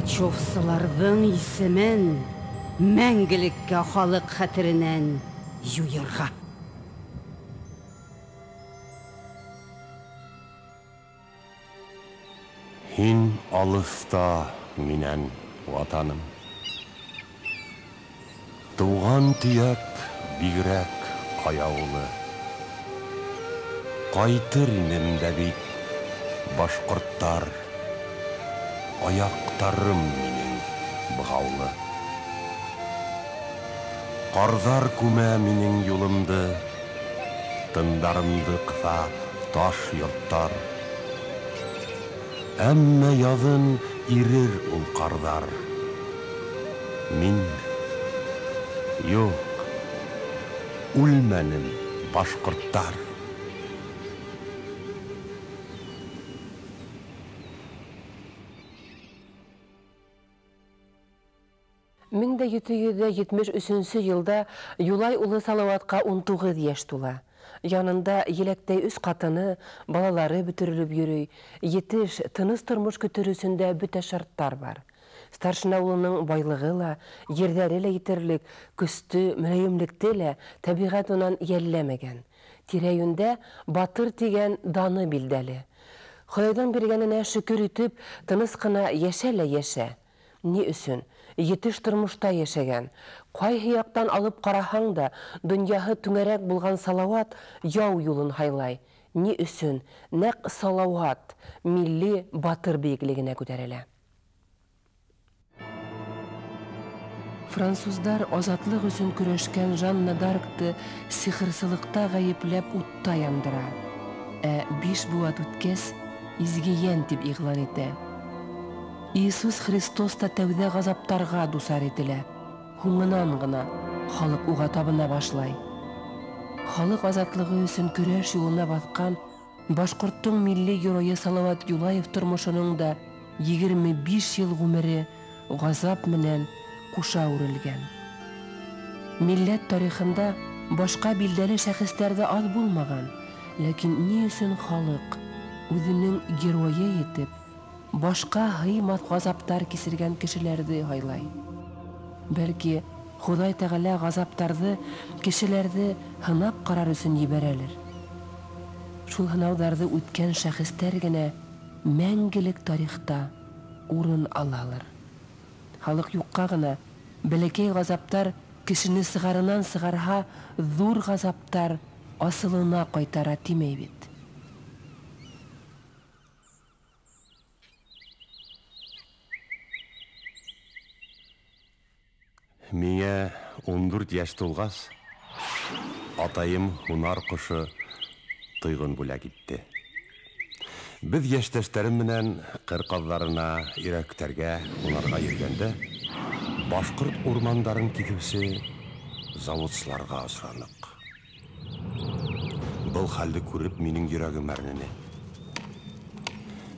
Пугачевсыларҙың исемен мәңгелеккә халык хәтеренән юйырға. Һин алыҫта минән, ватаным. Туған төйәк бигерәк аяулы. Ҡайтыр инем дә бит, башҡорттар, аяҡтарым минең бығаулы. Ҡарҙар күмә минең юлымды, тындарымды ҡыҫа таш йорттар. Әммә яҙын ирер ул ҡарҙар. Мин юҡ, үлмәнем, башҡорттар. 1773 елда Юлай улы Салауатҡа 19 йәш тула. Янында еләктәй 3 ҡатыны, балалары бөтөрөлөп йөрөй. Етеш, тыныс тормош көтөр өсөндә бөтә шарттар бар. Старшина улының байлығы ла, ерҙәре лә етерлек, көстө, мөләйемлекте лә тәбиғәт унан йәлләмәгән. Тирә-йүндә батыр тигән даны билдәле. Хоҙайҙың биргәненә шөкөр итеп, тыныс ҡына йәшә лә йәшә. Ни өсөн? Етеш тормошта йәшәгән. Ҡайһы яҡтан алып ҡараһаң да, донъяһы түңәрәк булған Салауат яу юлын һайлай. Ни өсөн? Нәҡ Салауат милли батыр бейеклегенә күтәрелә. Француздар азатлык өсөн көрәшкән Жанна д'Аркты сихырсылыҡта ғәйепләп утта яндыра. 5 быуат үткәс, изгейән тип иғлан итә. Иисус Христос та тәүҙә ғазаптарға дусар ителә. Һуңынан ғына халыҡ уға табына башлай. Халыҡ азатлығы өсөн көрәш юлына баҫҡан башҡорттоң милли геройы Салауат Юлаев тормошоноң да 25 йыл ғүмере ғазап менән ҡуша үрелгән. Милләт тарихында башҡа билдәле шәхестәрҙе аҙ булмаған, ләкин ни өсөн халыҡ үҙенең геройы етеп, башҡа һыймаҫ ғазаптар кисергән кешеләрҙе һайлай. Бәлки, Хоҙай Тәғәлә ғазаптарҙы, кешеләрҙе һынап ҡарар өсөн ебәрәлер. Шул һынауҙарҙы үткән шәхестәр генә мәңгелек тарихта урын алалыр. Халыҡ юҡҡа ғына бәләкәй ғазаптар кешене сығарынан сығарһа, ҙур ғазаптар асылына ҡайтара тимәй бит. Миңә 14 йәш тулғас, атайым һунар ҡошы тойғон бүләк итте. Беҙ йәштәштәрем менән ҡыр ҡаҙҙарына, өйрәктәргә һунарға йөргәндә, башҡорт урмандарын киҙеүсе заводсыларға осраныҡ. Был хәлде күреп минең йөрәгем әрнене.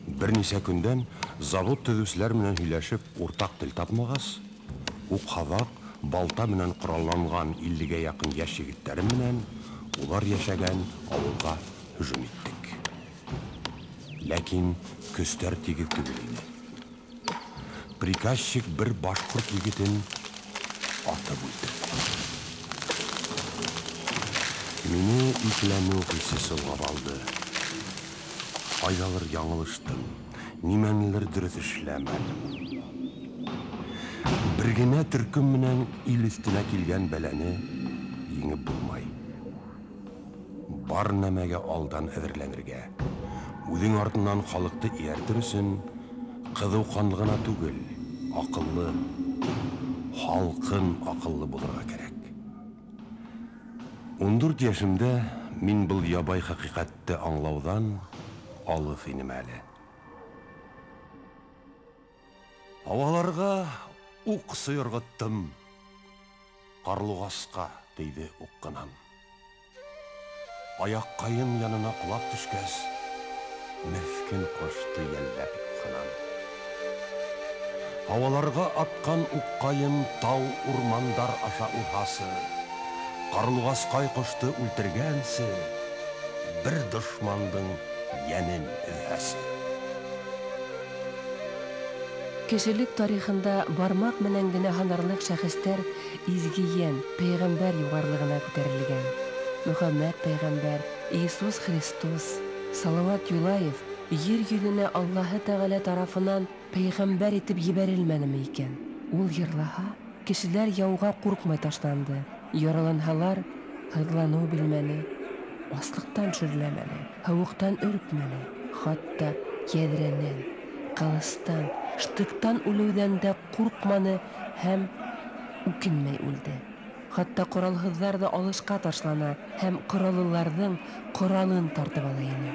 Бер нисә көндән завод төҙөүселәр менән һөйләшеп уртаҡ тел тапмағас, уҡ-һаҙаҡ, балта менән ҡоралланған 50-гә яҡын йәш егеттәре менән улар йәшәгән ауылға һөжүм иттек. Ләкин көстәр тигеҙ түгел ине. Приказчик бер башҡорт егетен атып үлтерҙе. Мине икеләнеү хисе солғап алды. Ҡайҙалыр яңылыштым, нимәнелер дөрөҫ эшләмәнем. Бер генә төркөм менән ил өҫтөнә килгән бәләне еңеп булмай. Бар нәмәгә алдан әҙерләнергә, үҙең артынан халыҡты иәртер өсөн ҡыҙыу ҡанлы ғына түгел, аҡыллы, халҡын аҡыллы булырға кәрәк. 14 йәшемдә мин был ябай хәҡиҡәтте аңлауҙан алыҫ инем әле. Һауаларға уҡ сыйырғыттым, ҡарлуғасҡа тейҙе уҡҡынан. Аяҡҡайым янына ҡолап төшкәс, меҫкен ҡошто йәлләп юҡҡанан. Һауаларға атҡан уҡҡайым тау урмандар аша уҙһасы, ҡарлуғасҡай ҡошто үлтергәнсе, бер дошмандың йәнен өҙһәсе. Кешелек тарихында бармак менән генә һанарлык шәхестәр изгиен, пәйгамбәр югарлыгына күтәрелгән. Мөхәммәд пәйгамбәр, Иисус Христос, Салават Юлаев yer йөзенә Аллаһы Тәгалә тарафынан пәйгамбәр итеп җибәрелмәнеме икән? Ул йырлаһа, кешеләр яуга куркмай ташланды. Яраланһалар, һыҙланыу белмәне, аслыктан шөрләмәне, һауыктан өркмәне, хатта ядрәнән, кылыстан, штыктан үлеүдән дә куркманы һәм үкенмәй үлде. Хатта коралһыҙҙар да алышка ташлана һәм кораллыларҙың коралын тартып ала ине.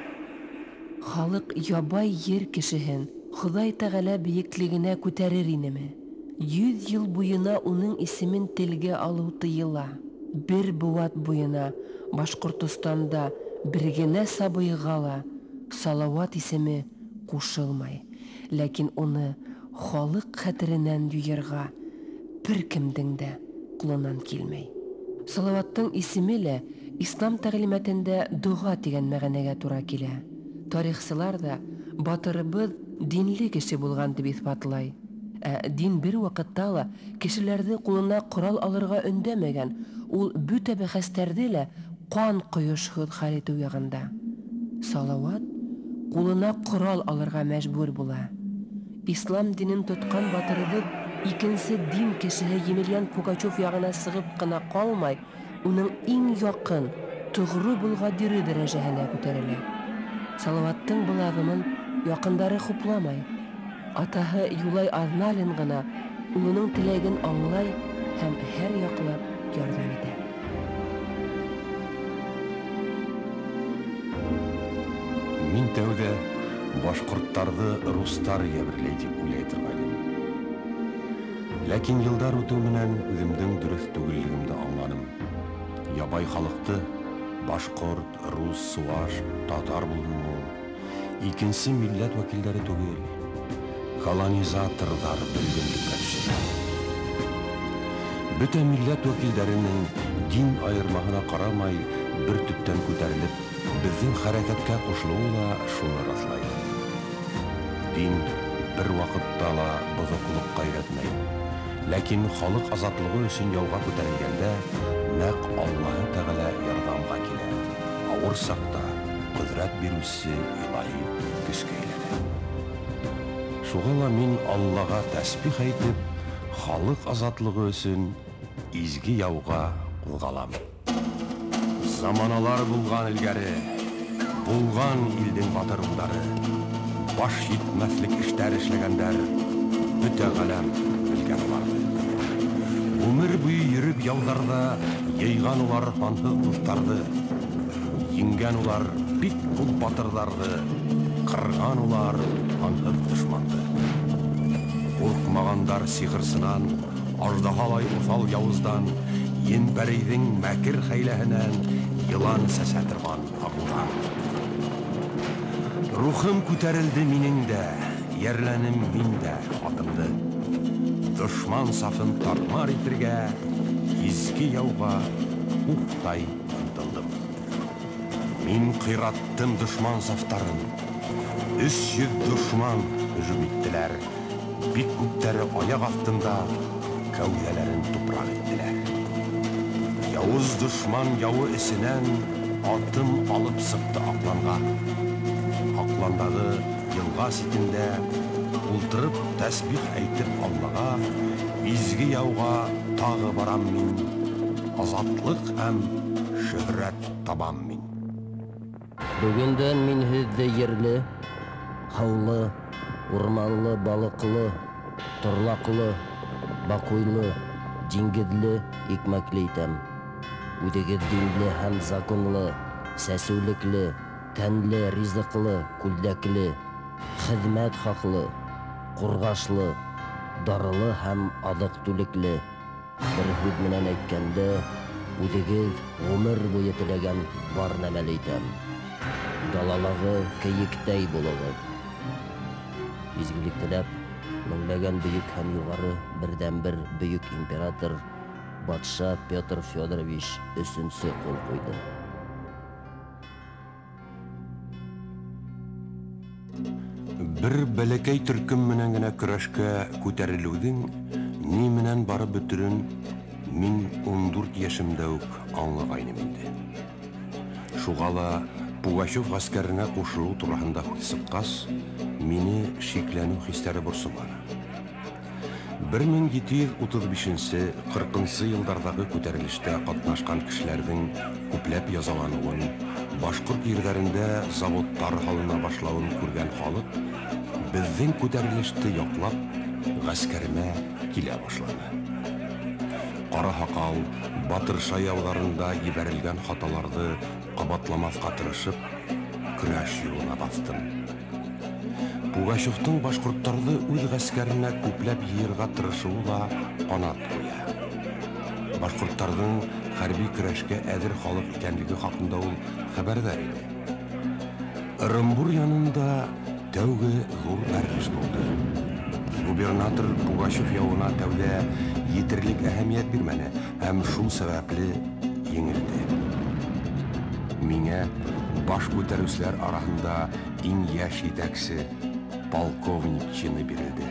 Халык ябай ер кешеһен Ходай Тәгалә бейеклегенә күтәрер инеме? 100 ел буена уның исемен телгә алыу тыйыла. Бер быуат буена Башҡортостанда бер генә сабыйға ла Салауат исеме ҡушылмай. Ләкин уны халыҡ хәтеренән юйырға бер кемдең дә ҡулынан килмәй. Салауаттың исеме лә ислам тәғлимәтендә дуға тигән мәғәнәгә тура килә. Тарихсылар да батырыбыҙ динле кеше булған дип иҫбатлай. Дин бер ваҡытта ла кешеләрҙе ҡулына ҡорал алырға өндәмәгән, ул бөтә бәхәстәрҙе лә ҡан ҡойошһоҙ хәл итеү яғында. Салауат ҡулына ҡорал алырға мәжбүр була. Ислам динен тотҡан батырыбыҙ икенсе дин кешеһе Емельян Пугачев яғына сығып ҡына ҡалмай, уның иң яҡын, тоғро булғадиры дәрәжәһенә күтәрелә. Салауаттың был аҙымын яҡындары хупламай. Атаһы Юлай Аҙналин ғына улының теләген аңлай һәм һәр яҡлап ярҙам итә. Мин тәүҙә башҡорттарҙы рустар йәберләй тип уйлай торғайным. Ләкин йылдар үтеү менән үҙемдең дөрөҫ түгеллегемде аңланым. Ябай халыҡты башҡорт, рус, суаш, татар булдымы ул? Икенсе милләт вәкилдәре түгел, колонизаторҙар белгенлеккә төшөрә. Бөтә милләт вәкилдәренең дин айырмаһына ҡарамай бер төптән күтәрелеп, беҙҙең хәрәкәткә ҡушылыуы ла шуны раҫлай. Дин бер ваҡытта ла боҙоҡлоҡҡа өйрәтмәй. Ләкин халыҡ азатлығы өсөн яуға күтәрелгәндә, нәҡ Аллаһы Тәғәлә ярҙамға килә. Ауыр саҡта ҡөҙрәт биреүсе илаһи көскә әйләнә. Шуға ла мин Аллаға тәсбих әйтеп, халыҡ азатлығы өсөн изге яуға ҡуҙғалам. Заманалар булған илгәре, булған илдең батырындары, баш етмәҫлек эштәр эшләгәндәр, бөтә ғаләм белгән уларҙы. Ғүмер буйы йөрөп яуҙарҙа йыйған улар һанһыҙ дуҫтарҙы, еңгән улар бик күп батырҙарҙы, ҡырған улар һанһыҙ дошманды. Ҡурҡмағандар сихырсынан, аждаһалай уҫал яуыздан, ен-пәрейҙең мәкер хәйләһенән йылан сәсә торған ағылдан. Рухым күтәрелде минең дә, йәрләнем мин дә атымды. Дошман сафын тартмар итергә, изге яуға уҡтай ынтылдым. Мин ҡыйраттым дошман сафтарын. 300 дошман һөжүм иттеләр. Бик күптәре аяҡ аҫтында кәүҙәләрен тупраҡ иттеләр. Яуыз дошман яуы эсенән атым алып сыҡты аҡланға. Аҡландағы йылға ситендә ултырып тәсбих әйтеп Аллаға, изге яуға тағы барам мин, азатлыҡ һәм шөһрәт табам мин. Бүгендән мин һеҙҙе ерле, һаулы, урманлы, балыҡлы, торлаҡлы, баҡуйлы, диңгеҙле, икмәкле итәм. Үҙегеҙ динле һәм законлы, сәсеүлекле, тәнле, ризыҡлы, күлдәкле, хеҙмәт хаҡлы, ҡурғашлы, дарылы һәм аҙыҡ түлекле. Бер һүҙ менән әйткәндә, үҙегеҙ ғүмер буйы теләгән бар нәмәле итәм. Далалағы кейектәй булығыҙ. Изгелек теләп, меңләгән бөйөк һәм юғары берҙән-бер бөйөк император батша Петр Федорович өсөнсө ҡул ҡуйҙы. Бер бәләкәй төркем менән генә көрәшкә күтәрелүдең ни менән барып бөтөрөн мин 14 яшемдә үк аңлагайным инде. Шуга ла Пугачев гаскәренә кушылу турында һүз сыккас, мине шикләнү хисләре борсымады. 1735-40 еллардагы күтәрелештә катнашкан кешеләрнең күпләп язалануын, башкорт җирләрендә заводтар халына башлавын күргән халык безнең күтәрелеште яклап гаскәремә килә башлады. Кара Хакал, Батырша яуларында ебәрелгән хаталарды кабатламаска тырышып, көрәш юлына бастым. Пугачевтың башкорттарды үз гаскәренә күпләп йыерга тырышуы да канат куя. Башкорттардың хәрби көрәшкә әзер халык икәнлеге хакында ул хәбәрдар иде. Ырымбур янында тәүге зур әрнеш булды. Губернатор Пугачев яуына тәүдә етерлек әһәмият бирмәне, һәм шул сәбәпле еңелде. Миңә баш күтәрүчеләр арасында иң яшь җитәкче полковник чины бирелде.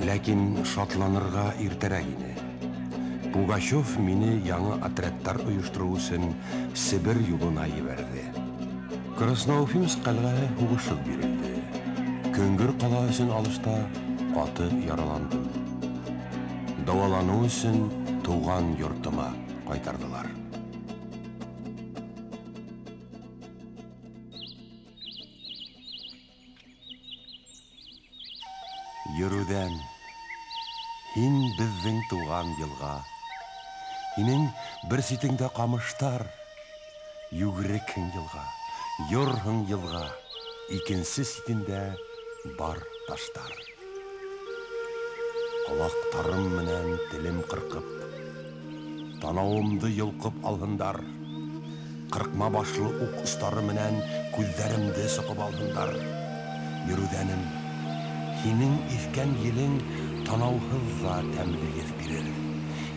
Ләкин шатланырга иртәрәк иде. Пугачев мине яңа отрядтар оештыру өчен Сибир юлына ебәрде. Красноуфимск калгае һугышып бирелде. Көңгөр кала өчен алышта каты яраландым. Давалану өчен туган йортыма кайтардылар. Йөрүдән, һин безнең туган елга, һинең бер ситеңдә камыштар, югрекһең елга, йорһың елга, икенче ситендә бар таштар. Колактарым менән телем кыркып, танавымды йолкып алһындар, кыркма башлы ук устары менән күзләремде сокып алһындар. Йөрүдәнем, һинең искән елең танауһыз да тәмле ес бирер.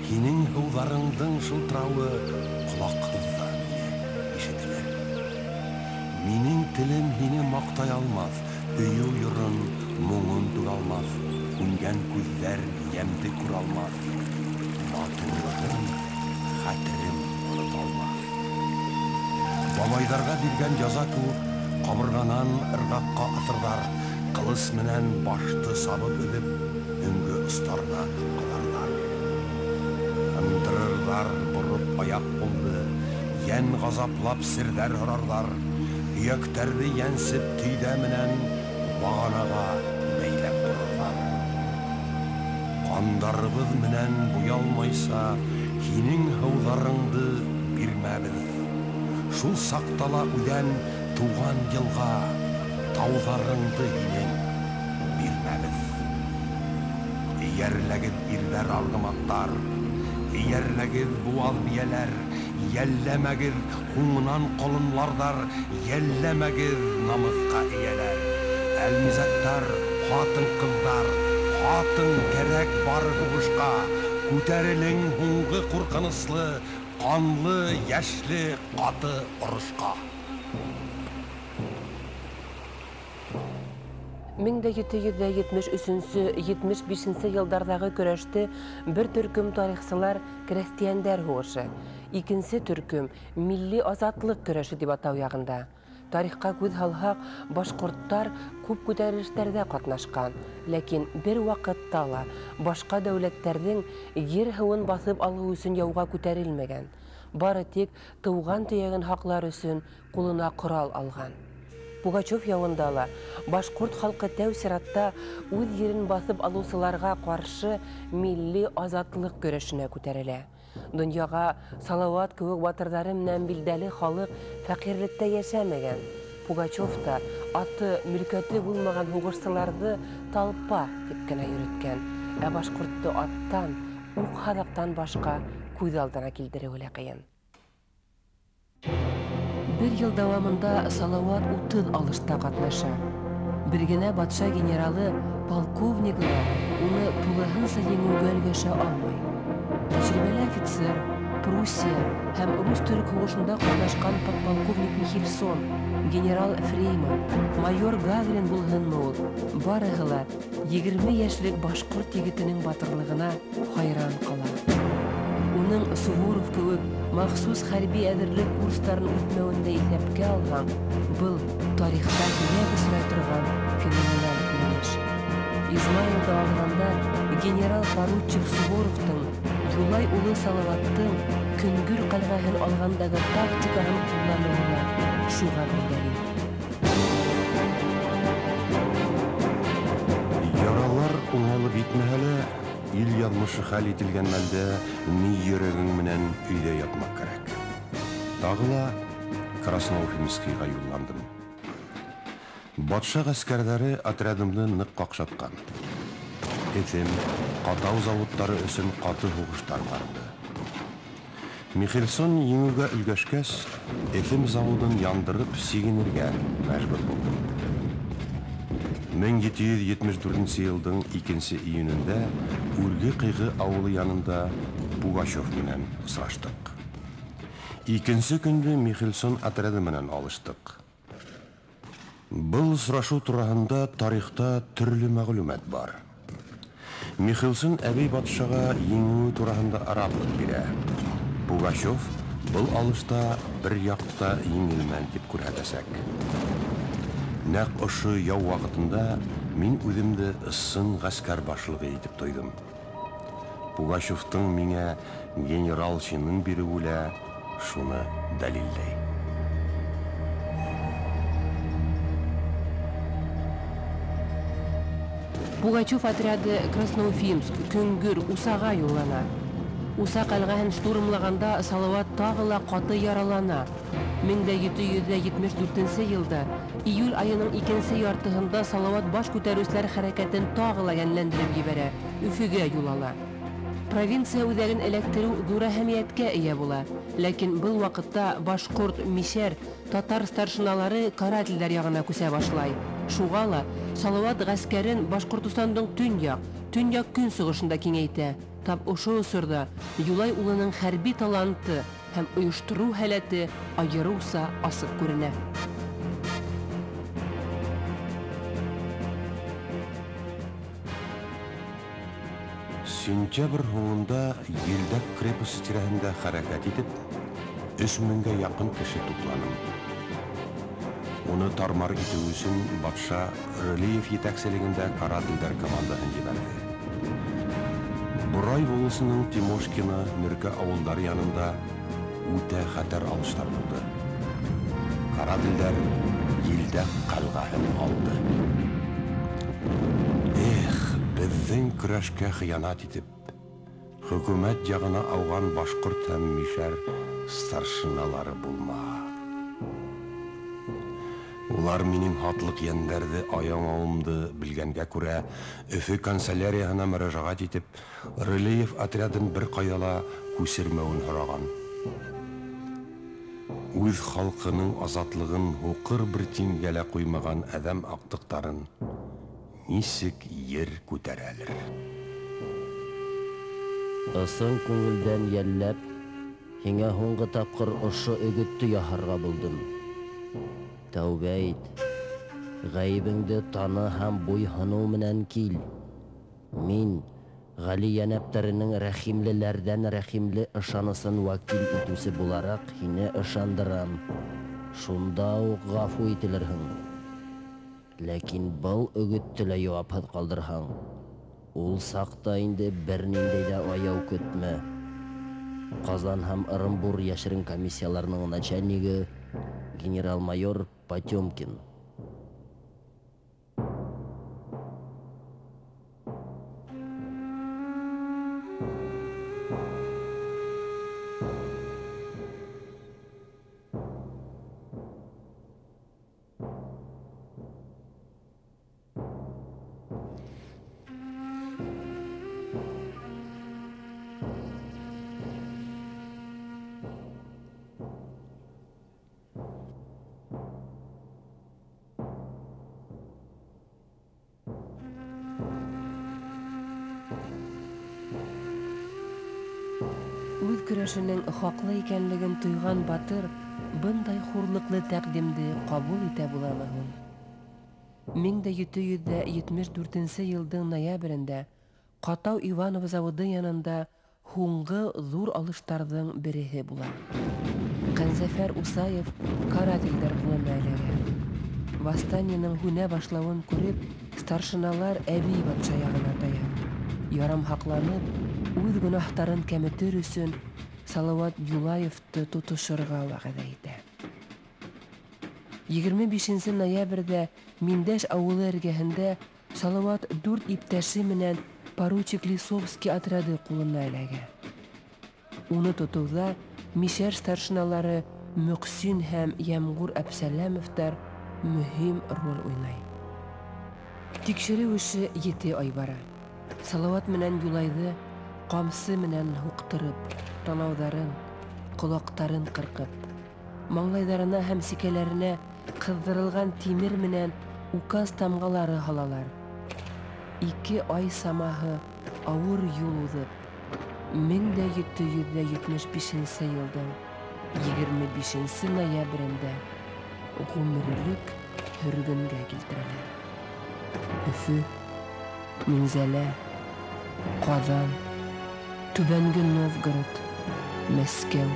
Һинең һыуларыңдың шылтырауы колакһыз да ишетелер. Минең телем һине мактай алмас, өйү йорын моңын түгә алмас, күнгән күзләр ямды күрә алмас. Матурлыгың хәтерем оныта алмас. Бабайларга биргән яза күп, кабырганан ыргакка асырдар. Кылыс менән башты сабып өдеп, өңгө ыстарына кыларлар. Ындырырдар, бурып аяк булды, ян газаплап сирдәр һорарлар. Йөктәрде янсып төйдә менән баганага бәйләп торарлар. Кандарыбыз менән буялмайса, һинең һыуларыңды бирмәбез. Шул сактала үдән туган елга, тауҙарыңды һинең бирмәбез. Эйәрләгеҙ ирҙәр арғымаҡтар, эйәрләгеҙ буаҙ бияләр, йәлләмәгеҙ һуңынан ҡолонларҙар, йәлләмәгеҙ намыҫҡа эйәләр. Әлмизәктәр, хатын-ҡыҙҙар, хатын кәрәк бары һуғышҡа, күтәрелең һуңғы ҡурҡыныслы, ҡанлы, йәшле, ҡаты орошҡа. 1773-75 елдардағы көрәшті бір түркім тарихсылар крәстиәндәр һуғышы, икенсе түркім милли азатлык көрәше дип атау ягында. Тарихка күҙ һалһаҡ, башҡорттар күп күтәрелештәрҙә ҡатнашҡан, ләкин бер ваҡытта ла башҡа дәүләттәрҙең ер һыуын баҫып алыу өсөн яуға күтәрелмәгән. Бары тик тыуған төйәген һаҡлар өсөн ҡулына ҡорал алған. Пугачев яуында ла башҡорт халҡы тәү сиратта үҙ ерен баҫып алыусыларға ҡаршы милли азатлыҡ көрәшенә күтәрелә. Донъяға Салауат кеүек батырҙары менән билдәле халыҡ фәҡирлектә йәшәмәгән. Пугачев та аты, мөлкәте булмаған һуғышсыларҙы талпа тип кенә йөрөткән, ә башҡортто аттан, уҡ-һаҙаҡтан башҡа күҙ алдына килтереүе лә ҡыйын. Бер йыл дауамында Салауат 30 алышта ҡатнаша. Бер генә батша генералы полковниклар уны тулыһынса еңеүгә өлгәшә алмай. Тәжрибәле офицер, Пруссия һәм Рус-Төрек һугышында катнашкан подполковник Михельсон, генерал Фрейман, майор Гагрин булганмы ул, барыһы ла 20 яшьлек башкорт егетенең батырлыгына хайран кала. Уның Суворов кебек махсус хәрби әзерлек курсларын үтмәвендә иҫәпкә алһаң, был тарихта һәйбәт осрай торган феноменаль күренеш. Измаилда алганда генерал-поручик Суворовтың Юлай улы Салаваттың Көңгөр калғаһын алгандагы тактикаһын куллануына шуға бәйле. Яралар уңалып итмәһәле, ил яҙмышы хәл ителгән мәлдә ни йөрәгең менән өйдә ятмак кәрәк. Тағы ла Красноуфимскийға юлландым. Батша гаскәрләре отрядымны ныҡ ҡаҡшатҡан. Эфем, ҡатау заводтары өсөн ҡаты һуғыштар барды. Михельсон еңеүгә өлгәшкәс, Эфем заводын яндырып сигенергә мәжбүр булдым. 1774 йылдың 2 июнендә Үрге-Ҡыйғы ауылы янында Пугачев менән осраштыҡ. Икенсе көндө Михельсон отряды менән алыштыҡ. Был осрашыу тураһында тарихта төрлө мәғлүмәт бар. Михельсон әбей батшаға еңеү тураһында рапорт бирә. Пугачев был алышта бер яҡта еңелмән дип күрһәтәсәк. Нәҡ ошо яу ваҡытында мин үҙемде ысын ғәскәр башлығы итеп тойдым. Пугачевтың миңә генерал чинын биреүе лә шуны дәлилләй. Пугачев отряды Красноуфимск, Көңгөр, Усаға юллана. Уса ҡәлғәһен штурмлағанда Салауат тағы ла ҡаты яралана. 1774 йылда июль айының 2 яртыһында Салауат баш күтәреүселәр хәрәкәтен тағы ла йәнләндереп ебәрә, Өфөгә юл ала. Провинция үҙәген эләктереү ҙур әһәмиәткә эйә була. Ләкин был ваҡытта башҡорт, мишәр, татар старшиналары карателдәр яғына күсә башлай. Шуға ла Салауат ғәскәрен Башҡортостандың төньяҡ көнсығышында киңәйтә. Тап ошо осорҙа Юлай улының хәрби таланты һәм ойоштороу һәләте айырыуса асыҡ күренә. Сентябрь һуңында Елдәк крепости тирәһендә хәрәкәт итеп, 3000-гә яҡын кеше тупланым. Уны тармар итеү өсөн батша Рылеев етәкселегендә карателдәр командаһын ебәрҙе. Борай булысының Тимошкина, Мөркә ауылдары янында үтә хәтәр алыштар булды. Карателдәр Елдәк ҡалғаһын алды. Беҙҙең көрәшкә хыянат итеп, хөкүмәт яғына ауған башҡорт һәм мишәр старшиналары булма. Улар минең һатлыҡ йәндәрҙе аямауымды белгәнгә күрә, Өфө канцелярияһына мөрәжәғәт итеп, Рылеев отрядын бер ҡайҙа күсермәүен һораған. Үҙ халҡының азатлығын һуҡыр бер тингә лә ҡуймаған әҙәм аҡтыҡтарын нисек ер күтәрәлер. Ысын күңелдән йәлләп, һиңә һуңғы тапҡыр ошо өгөттө яһарға булдым. Тәүбә ит, ғәйебеңде таны һәм буйһыныу менән кил. Мин, Ғали йәнәптәренең рәхимлеләрҙән рәхимле ышанысын вәкил итеүсе булараҡ һине ышандырам. Шунда уҡ ғәфү ителерһең. Ләкин был өгөттө лә яуапһыҙ ҡалдырһаң, ул саҡта инде бер ниндәй ҙә аяу көтмә. Ҡазан һәм Ырымбур йәшерен комиссияларының начальнигы генерал-майор Потемкин. кешенең хаклы икәнлеген тойган батыр бындай хурлыклы тәкъдимде кабул итә буламы һуң? 1774 елдың ноябрендә Катау Иванов заводы янында һуңгы зур алыштарҙың береһе була. Кәнзәфәр Усаев карательдәр ҡулына эләгә. Восстаниеның һүнә башлауын күреп, старшиналар Әбей батша яғына тая. Ярамһаҡланып, үҙ гөнаһтарын кәметер өсөн Салауат Юлаевты тотошорға вәғәҙә итә. 25 ноябрҙә Миндәш ауылы эргәһендә Салауат 4 иптәше менән поручик Лисовский отряды ҡулына эләгә. Уны тотоуҙа мишәр старшиналары Мөҡсин һәм Йәмғүр Әпсәләмовтар мөһим роль уйнай. Тикшереү эше 7 ай бара. Салауат менән Юлайҙы ҡамсы менән һуҡтырып, танауҙарын, ҡолаҡтарын ҡырҡып, маңлайҙарына һәм сикәләренә ҡыҙҙырылған тимер менән указ тамғалары һалалар. 2 ай самаһы ауыр юл уҙып, 1775 йылдың 25 ноябрендә ғүмерлек һөргөнгә килтерәләр. Өфө, Минзәлә, Ҡаҙан, Түбәнге Новгород, Мәскәү,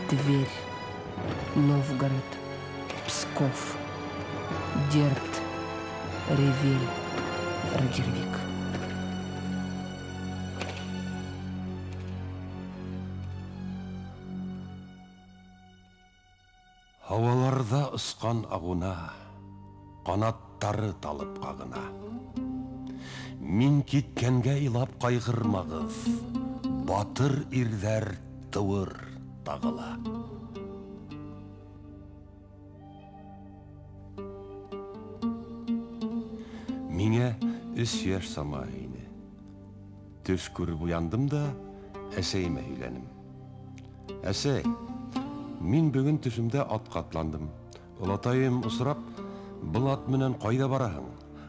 Тверь, Новгород, Псков, Дербт, Ревель, Рагервик. Һауаларҙа ысҡан ағуна, ҡанаттары талып ҡағына. Мин киткәнгә илап ҡайғырмағыҙ, батыр ирҙәр тыуыр тағыла. Миңә 3 йәш сама ине. Төш күреп уяндым да, әсәйемә һөйләнем. Әсәй, мин бөгөн төшөмдә ат ҡатландым. Олатайым осрап, был ат менән ҡайҙа бараһың?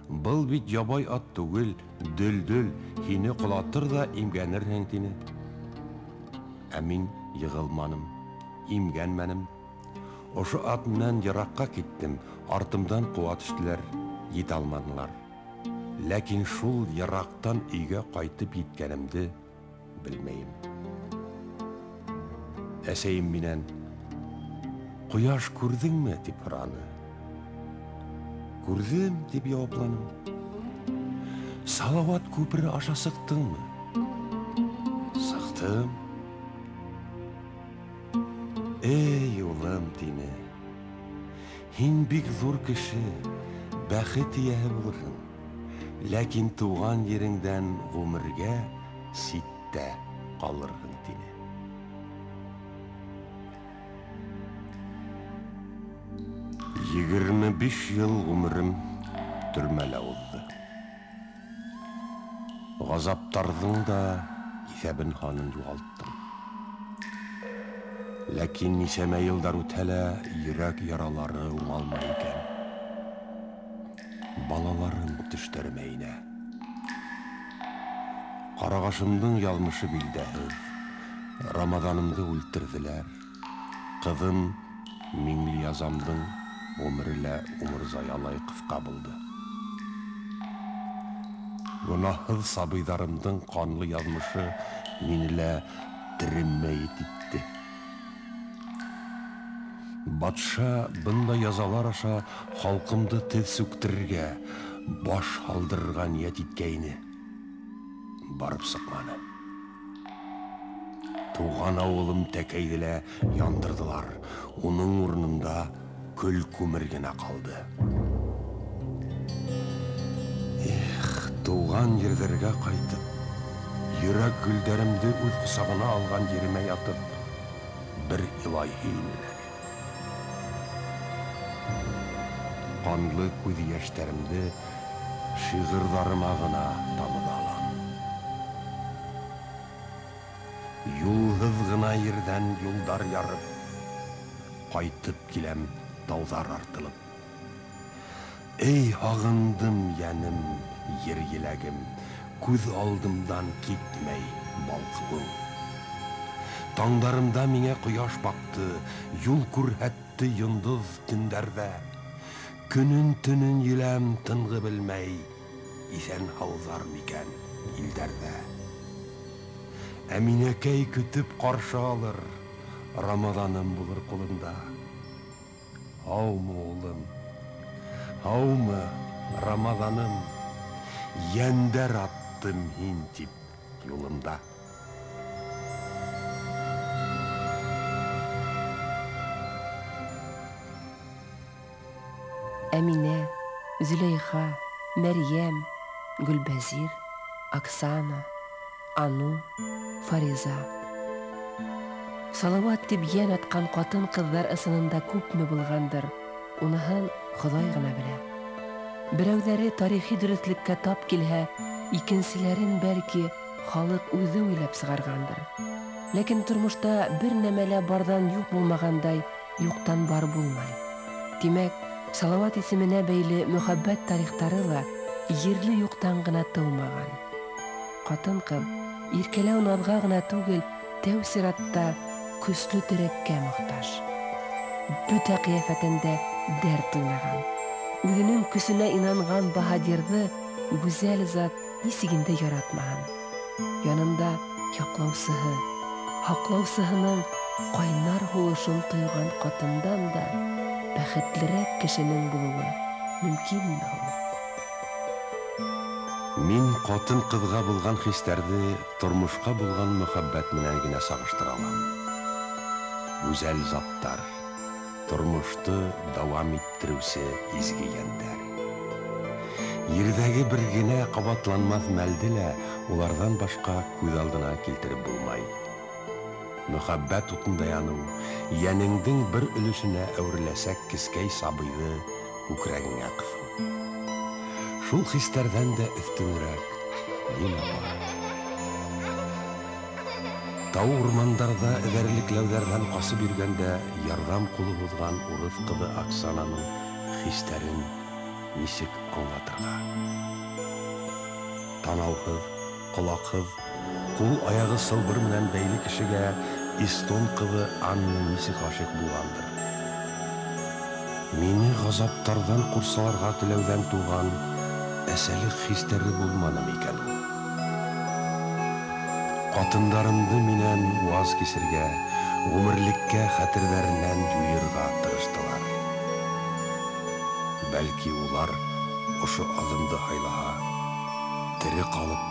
Был бит ябай ат түгел, дөлдөл, һине ҡолатыр да имгәнерһең тине. Ә мин йығылманым, имгәнмәнем. Ошо ат менән йыраҡҡа киттем, артымдан ҡыуа төштөләр, ете алманылар. Ләкин шул йыраҡтан өйгә ҡайтып еткәнемде белмәйем. Әсәйем минән, «Ҡояш күрҙеңме?» тип һораны. «Күрҙем» тип яуапланым. «Салауат күпере аша сыҡтыңмы?» «Сыҡтым». «Эй, улым», тине. «Һин бик ҙур кеше, бәхет эйәһе булырһың. Ләкин тыуған ереңдән ғүмергә ситтә ҡалырһың», тине. 25 йыл ғүмерем төрмәлә уҙҙы. Ғазаптарҙың да иҫәбен һанын юғалттым. Ләкин нисәмә йылдар үтһә лә йөрәк яралары уңалмай икән. Балаларым төштәремә инә. Ҡарағашымдың яҙмышы билдәһеҙ. Рамаҙанымды үлтерҙеләр. Ҡыҙым Миңлиязамдың ғүмере лә умырзаялай ҡыҫҡа булды. Гонаһһыҙ сабыйҙарымдың ҡанлы яҙмышы мине лә тереммәйет итте. Батша бындай язалар аша халҡымды теҙ сүктерергә, баш һалдырырға ниәт иткәйне. Барып сыҡманы. Туған ауылым Тәкәйҙе лә яндырҙылар. Уның урынында көл күмер генә ҡалды. Туған ерҙәргә ҡайтып, йөрәк гөлдәремде үҙ ҡосағына алған еремә ятып, бер илай һөйөнөләр. Ҡанлы күҙ йәштәремде шиғырҙарыма ғына тамыҙа алам. Юлһыҙ ғына ерҙән юлдар ярып, ҡайтып киләм тауҙар артылып. Эй, һағындым йәнем, ер еләгем, күҙ алдымдан китмәй балҡыуың. Таңдарымда миңа кояш бақты, юл күрһәтте йондыз төндәрдә. Күнін түнін еләм тынғы білмәй, исән һаузар микән илдәрдә. Әминәкәй көтіп қаршы алыр, Рамаданым булыр кулында. Һаумы улым, һаумы Рамаданым, йәндәр аттым һин тип юлымда. Әминә, Зөләйха, Мәрьям, Гөлбәзир, Оксана, Ану, Фариза. Салават дип йән атқан қатын кызлар ысынында күпме булгандыр, уныһын Ходай гына белә. Берәүләре тарихи дөреслеккә тап килһә, икенчеләрен бәлки халык үзе уйлап сыгаргандыр. Ләкин тормышта бер нәмәлә бардан юк булмагандай, юктан бар булмай. Димәк, Салават исеменә бәйле мөхәббәт тарихтары ла ерле юктан гына тыумаган. Катын-кыз иркәләү назга гына түгел, тәү сиратта көсле терәккә мохтаж. Бүтә кыяфәтендә дәрт туйнаган. Үзенең көсенә инанган баһадирны гүзәл зат нисегендә яратмаган. Янында яклаусыһы, хаклаусыһының кайнар һулышын тойган катындан да бәхетлерәк кешенең булуы мөмкинме? Мин катын кызга булган хистәрне тормышка булган мөхәббәт менән генә сагыштыра алам. Гүзәл заттар, тормышты дәвам иттерүсе изге йәндәр. Ердәге бер генә кабатланмас мәлде лә улардан башка күз алдына килтереп булмай. Мөхәббәт утында яну, йәнеңдең бер өлешенә әүреләсәк кискәй сабыйны күкрәгеңә кыҫыу. Шул хистәрдән дә өҫтөнөрәк нимә бар? Тау урмандарда эҙәрлекләүҙәрҙән ҡасып йөргәндә ярҙам ҡулы һуҙған урыҫ ҡыҙы Оксананың хистәрен нисек аңлатырға? Танауһыҙ, ҡолаҡһыҙ, ҡул-аяғы сылбыр менән бәйле кешегә Истон ҡыҙы Анна нисек ғашиҡ булғандыр? Мине ғазаптарҙан ҡурсаларға теләүҙән туған әсәлек хистәре булманы микән ул? Ҡатындарымды минән ваз кисергә, ғүмерлеккә хәтерҙәренән юйырға тырыштылар. Бәлки улар ошо аҙымды һайлаһа, тере ҡалып,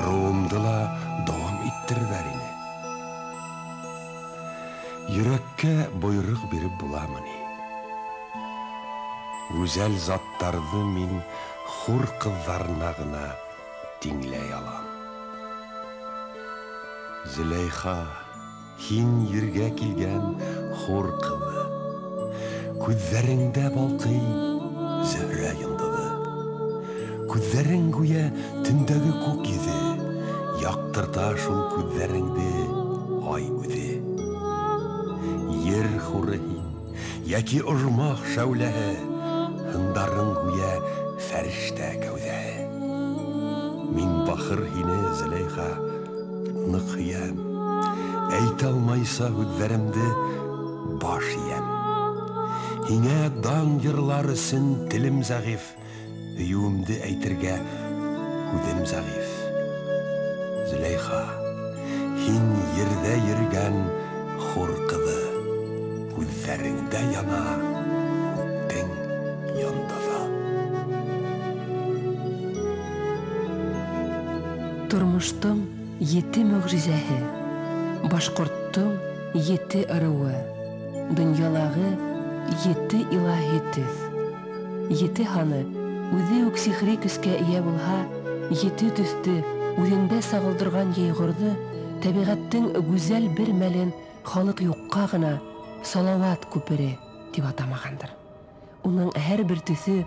ырыуымды ла дауам иттерҙәр ине. Йөрәккә бойороҡ биреп буламы ни? Гүзәл заттарҙы мин хур ҡыҙҙарына ғына тиңләй алам. Зөләйха, һин ергә килгән хур ҡыҙы. Күҙҙәреңдә балҡый Зөһрә йондоҙы. Күҙҙәрең гүя төндәге күк йөҙө, яҡтырта шул күҙҙәреңде ай үҙе. Ер хуры һин, йәки ожмах шәүләһе, һындарың гүя фәрештә кәүҙәһе. Мин бахыр һине, Зөләйха, ныҡ һөйәм. Әйтә алмайса һүҙҙәремде баш йәм. Һиңә дан йырлар өсөн телем зәғиф, һөйөүемде әйтергә һүҙем зәғиф. Зөләйха, һин ерҙә йөргән хур ҡыҙы, күҙҙәреңдә яна күктең йондоҙо. Тормоштоң 7 мөғжизәһе, башҡорттоң 7 ырыуы, донъялағы 7 илаһи төҫ. 7 һаны үҙе үк сихри көскә эйә булһа, 7 төҫтө үҙендә сағылдырған йәйғорҙо тәбиғәттең гүзәл бер мәлен халыҡ юҡҡа ғына Салауат күпере тип атамағандыр. Уның һәр бер төҫө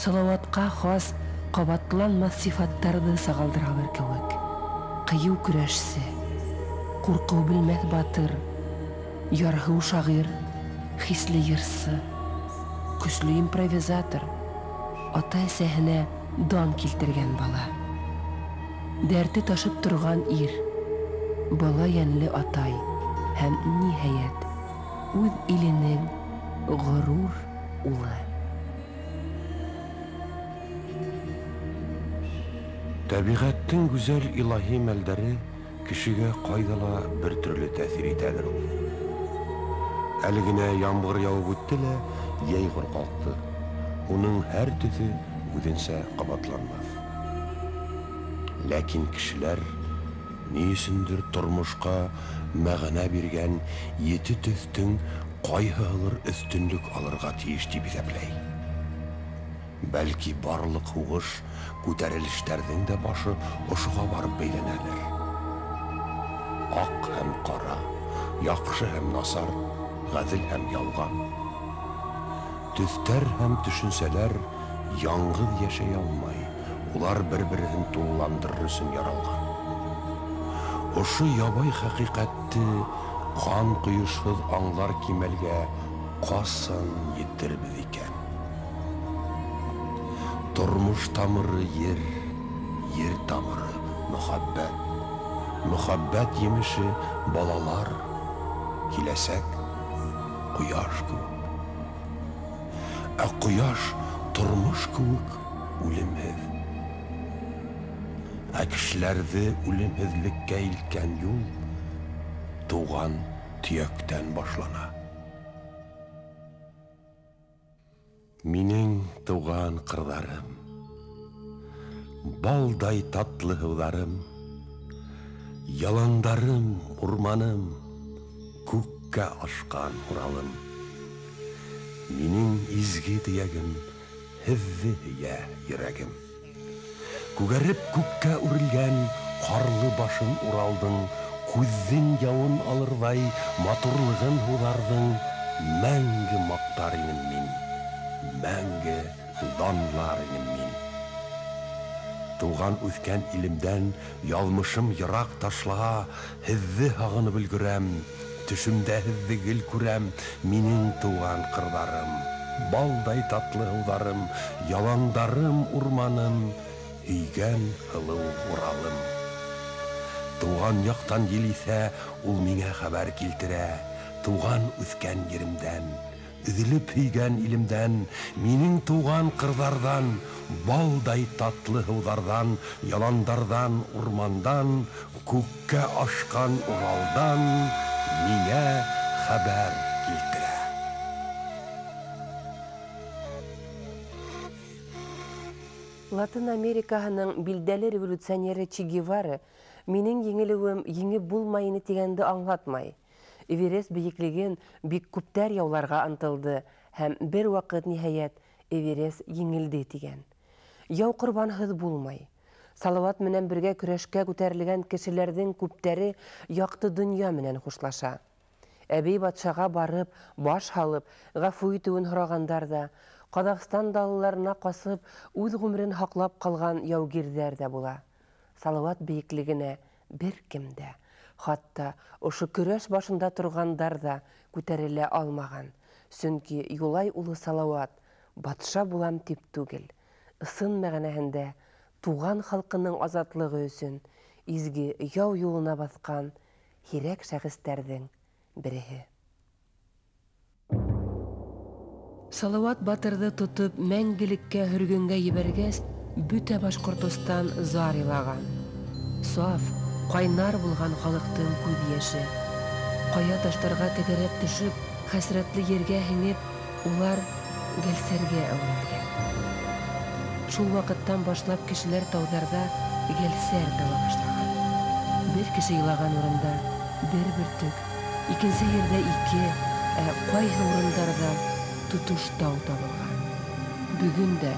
Салауатҡа хас ҡабатланмаҫ сифаттарҙы сағылдыралыр кеүек. Ҡыйыу көрәшсе, ҡурҡыу белмәҫ батыр, ярһыу шағир, хисле йырсы, көслө импровизатор, ата-әсәһенә дан килтергән бала. Дәрте ташып торған ир, бала йәнле атай, һәм ниһаят үҙ иленең ғорур улы. Тәбиғәттең гүзәл илаһи мәлдәре кешегә кайдала бер төрле тәэсир итәдер ул. Әле генә ямгыр яуып үтте лә, йәйғор ҡалҡты. Уның һәр төҫө үҙенсә ҡабатланмаҫ. Ләкин кешеләр ни өсөндөр тормошҡа мәғәнә биргән ете төҫтөң ҡайһыһылыр өҫтөнлөк алырға тейеш дип иҫәпләй. Бәлки барлык һуғыш, күтәрелештәрҙең дә башы ошоға барып бәйләнәлер. Аҡ һәм ҡара, яҡшы һәм насар, ғәҙел һәм ялған. Төҫтәр һәм төшөнсәләр яңғыҙ йәшәй алмай, улар бер-береһен тулыландырыр өсөн яралған. Ошо ябай хәҡиҡәтте ҡан ҡойошһоҙ аңлар кимәлгә ҡасан етербеҙ икән? Тормош тамыры ер, ер тамыры мөхәббәт. Мөхәббәт емеше балалар, киләсәк, ҡояш кеүек. Ә ҡояш тормош кеүек үлемһеҙ. Ә кешеләрҙе үлемһеҙлеккә илткән юл тыуған төйәктән башлана. Минең тыуған ҡырҙарым, балдай татлы һыуҙарым, яландарым, урманым, күккә ашҡан Уралым. Минең изге төйәгем, һеҙҙе һөйә йөрәгем. Күгәреп күккә үрелгән ҡарлы башын Уралдың, күҙҙең яуын алырҙай матурлығын һуҙарҙың, мәңге маҡтар инем мин. Мәңге данлар инем мин. Тыуған үҫкән илемдән ялмышым йыраҡ ташла, һеҙҙе һағынып өлгөрәм, төшөмдә һеҙҙе гел күрәм, минең тыуған ҡырҙарым, балдай татлы һыуҙарым, яландарым, урманым, һөйгән һылыу Уралым. Тыуған яҡтан ел иҫә, ул миңә хәбәр килтерә, тыуған үҫкән еремдән, өҙөлөп һөйгән илемдән, минең тыуған ҡырҙарҙан, балдай татлы һыуҙарҙан, яландарҙан, урмандан, күккә ашҡан Уралдан миңә хәбәр килтерә. Латын Америкаһының билдәле революционеры Че Гевара минең еңелеүем еңеп булмайны тигәнде аңлатмай. Эверест бейеклеген бик күптәр яуларға антылды һәм бер ваҡыт ниһаят Эверест еңелде тигән. Яу ҡорбанһыҙ булмай. Салауат менән бергә көрәшкә күтәрелгән кешеләрҙең күптәре яҡты донъя менән хушлаша. Әбей батшаға барып, баш һалып, ғәфү итеүен һорағандар да, Ҡаҙағстан далаларына ҡасып, үҙ ғүмерен һаҡлап ҡалған яугирҙәр ҙә була. Салауат бейеклегенә бер кем дә, хатта ошо көрәш башында торғандар да күтәрелә алмаған. Сөнки Юлай улы Салауат батша булам тип түгел, ысын мәғәнәһендә туған халҡының азатлығы өсөн изге яу юлына баҫҡан һирәк шәхестәрҙең береһе. Салауат батырҙы тотоп мәңгелеккә һөргөнгә ебәргәс, бөтә Башҡортостан зар илаған. Саф, ҡайнар булған халыҡтың күҙ йәше. Ҡая таштарға тәгәрәп төшөп, хәсрәтле ергә һеңеп, улар гәлсәргә әүерелгән. Шул ваҡыттан башлап кешеләр тауҙарҙа гәлсәр таба башлаған. Бер кеше илаған урында бер бөртөк, икенсе ерҙә ике, ҡайһы урындарҙа тотош тау табылған. Бөгөн дә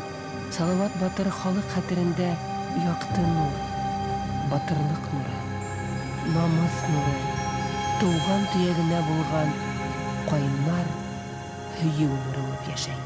Салауат батыр халыҡ хәтерендә яҡты нур, батырлыҡ нуры, намыҫ нуры, тыуған төйәгенә булған ҡайнар һөйөү нуры булып йәшәй.